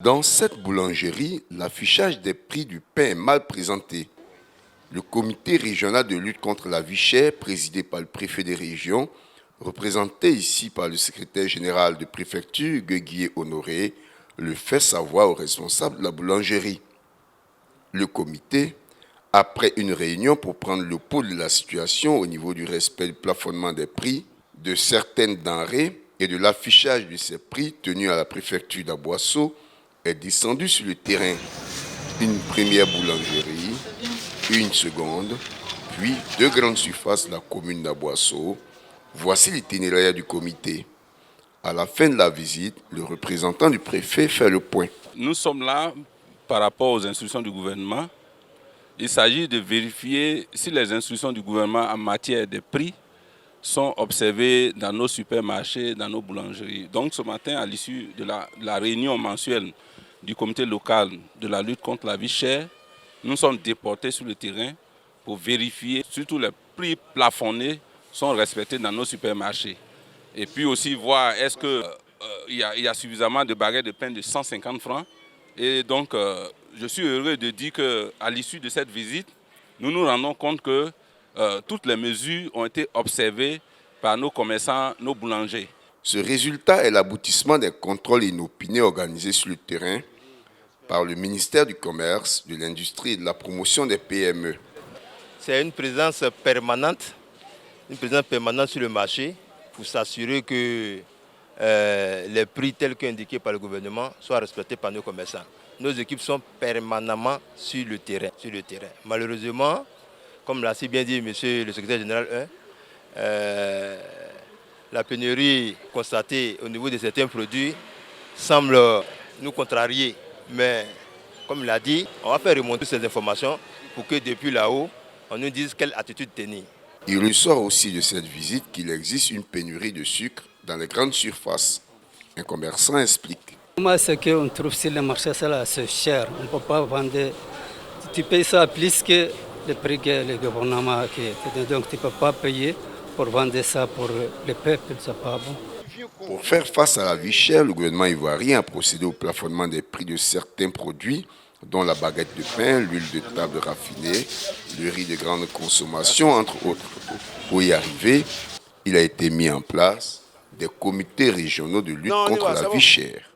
Dans cette boulangerie, l'affichage des prix du pain est mal présenté. Le comité régional de lutte contre la vie chère, présidé par le préfet des régions, représenté ici par le secrétaire général de préfecture, Gueguier Honoré, le fait savoir aux responsables de la boulangerie. Le comité, après une réunion pour prendre le pouls de la situation au niveau du respect du plafonnement des prix, de certaines denrées et de l'affichage de ces prix tenus à la préfecture d'Aboisseau, est descendu sur le terrain. Une première boulangerie, une seconde, puis deux grandes surfaces de la commune d'Aboisseau. Voici l'itinéraire du comité. À la fin de la visite, le représentant du préfet fait le point. Nous sommes là par rapport aux instructions du gouvernement. Il s'agit de vérifier si les instructions du gouvernement en matière de prix sont observées dans nos supermarchés, dans nos boulangeries. Donc ce matin, à l'issue de la réunion mensuelle du comité local de la lutte contre la vie chère, nous sommes déportés sur le terrain pour vérifier surtout les prix plafonnés sont respectés dans nos supermarchés. Et puis aussi voir est-ce qu'il y a suffisamment de baguettes de pain de 150 francs. Et donc je suis heureux de dire qu'à l'issue de cette visite, nous nous rendons compte que toutes les mesures ont été observées par nos commerçants, nos boulangers. Ce résultat est l'aboutissement des contrôles inopinés organisés sur le terrain par le ministère du Commerce, de l'Industrie et de la Promotion des PME. C'est une présence permanente sur le marché pour s'assurer que les prix tels qu'indiqués par le gouvernement soient respectés par nos commerçants. Nos équipes sont permanemment sur le terrain. Malheureusement, comme l'a si bien dit monsieur le secrétaire général, la pénurie constatée au niveau de certains produits semble nous contrarier. Mais comme il l'a dit, on va faire remonter ces informations pour que depuis là-haut, on nous dise quelle attitude tenir. Il ressort aussi de cette visite qu'il existe une pénurie de sucre dans les grandes surfaces. Un commerçant explique. Moi, ce qu'on trouve sur le marché, c'est cher. On ne peut pas vendre. Tu payes ça plus que le prix que le gouvernement a. Donc tu ne peux pas payer pour vendre ça pour le peuple, c'est pas bon. Pour faire face à la vie chère, le gouvernement ivoirien a procédé au plafonnement des prix de certains produits, dont la baguette de pain, l'huile de table raffinée, le riz de grande consommation, entre autres. Pour y arriver, il a été mis en place des comités régionaux de lutte contre la vie chère.